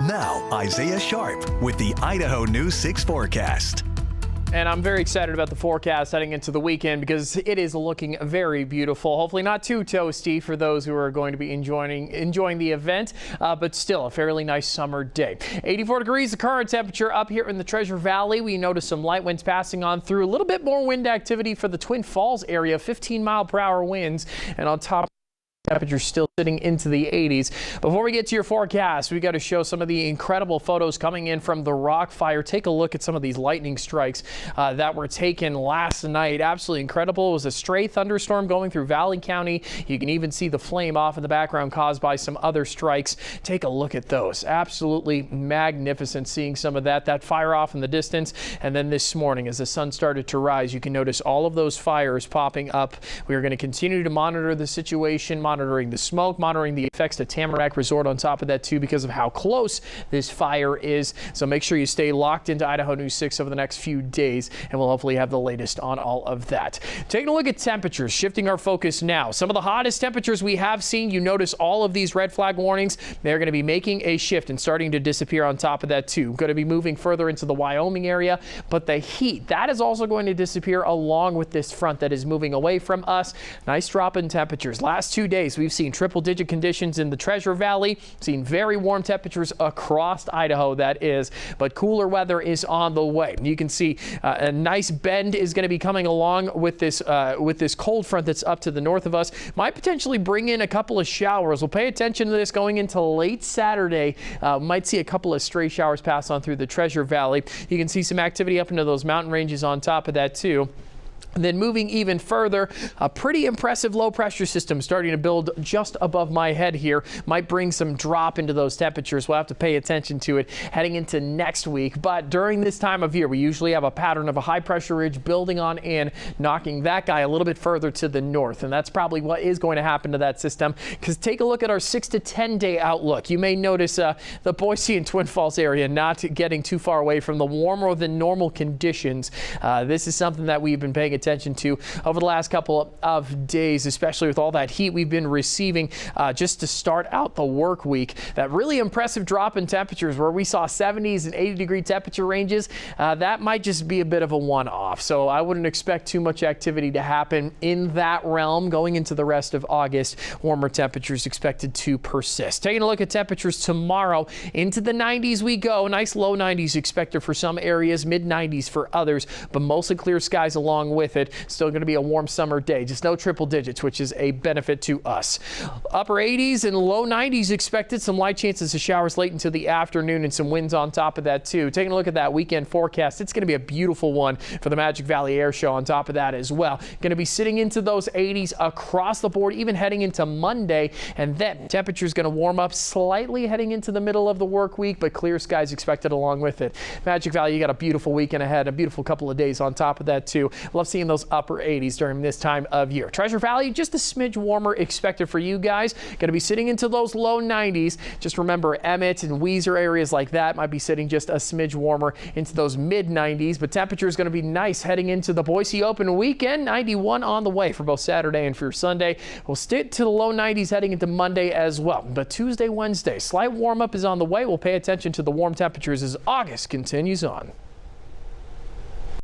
Now, Isaiah Sharp with the Idaho News 6 forecast. And I'm very excited about the forecast heading into the weekend because it is looking very beautiful. Hopefully not too toasty for those who are going to be enjoying the event, but still a fairly nice summer day. 84 degrees the current temperature up here in the Treasure Valley. We notice some light winds passing on through. A little bit more wind activity for the Twin Falls area, 15-mile-per-hour winds, and on top temperatures still sitting into the 80s. Before we get to your forecast, we got to show some of the incredible photos coming in from the rock fire. Take a look at some of these lightning strikes that were taken last night. Absolutely incredible. It was a stray thunderstorm going through Valley County. You can even see the flame off in the background caused by some other strikes. Take a look at those. Absolutely magnificent seeing some of that fire off in the distance. And then this morning as the sun started to rise, you can notice all of those fires popping up. We are going to continue to monitor the situation, monitoring the smoke, monitoring the effects to Tamarack Resort on top of that too because of how close this fire is. So make sure you stay locked into Idaho News 6 over the next few days and we'll hopefully have the latest on all of that. Taking a look at temperatures, shifting our focus now. Some of the hottest temperatures we have seen, you notice all of these red flag warnings, they're going to be making a shift and starting to disappear on top of that too. Going to be moving further into the Wyoming area, but the heat, that is also going to disappear along with this front that is moving away from us. Nice drop in temperatures. Last 2 days, we've seen triple-digit conditions in the Treasure Valley, seen very warm temperatures across Idaho, that is, but cooler weather is on the way. You can see a nice bend is going to be coming along with this cold front that's up to the north of us. Might potentially bring in a couple of showers. We'll pay attention to this going into late Saturday. Might see a couple of stray showers pass on through the Treasure Valley. You can see some activity up into those mountain ranges on top of that too. And then moving even further, a pretty impressive low pressure system starting to build just above my head here. Might bring some drop into those temperatures. We'll have to pay attention to it heading into next week. But during this time of year, we usually have a pattern of a high pressure ridge building on in, knocking that guy a little bit further to the north. And that's probably what is going to happen to that system. Because take a look at our 6 to 10 day outlook. You may notice the Boise and Twin Falls area not getting too far away from the warmer than normal conditions. This is something that we've been paying attention to over the last couple of days, especially with all that heat we've been receiving just to start out the work week. That really impressive drop in temperatures where we saw 70s and 80-degree temperature ranges, that might just be a bit of a one-off. So I wouldn't expect too much activity to happen in that realm going into the rest of August. Warmer temperatures expected to persist. Taking a look at temperatures tomorrow, into the 90s we go. Nice low 90s expected for some areas, mid 90s for others, but mostly clear skies along with it. Still going to be a warm summer day, just no triple digits, which is a benefit to us. Upper 80s and low 90s expected. Some light chances of showers late into the afternoon and some winds on top of that too. Taking a look at that weekend forecast, it's going to be a beautiful one for the Magic Valley Air Show on top of that as well. Going to be sitting into those 80s across the board, even heading into Monday, and then temperatures going to warm up slightly heading into the middle of the work week, but clear skies expected along with it. Magic Valley, you got a beautiful weekend ahead, a beautiful couple of days on top of that too. Love seeing those upper 80s during this time of year. Treasure Valley, just a smidge warmer expected for you guys. Going to be sitting into those low 90s. Just remember Emmett and Weiser areas like that might be sitting just a smidge warmer into those mid 90s, but temperature is going to be nice heading into the Boise Open weekend. 91 on the way for both Saturday and for Sunday. We'll stick to the low 90s heading into Monday as well. But Tuesday, Wednesday, slight warm up is on the way. We'll pay attention to the warm temperatures as August continues on.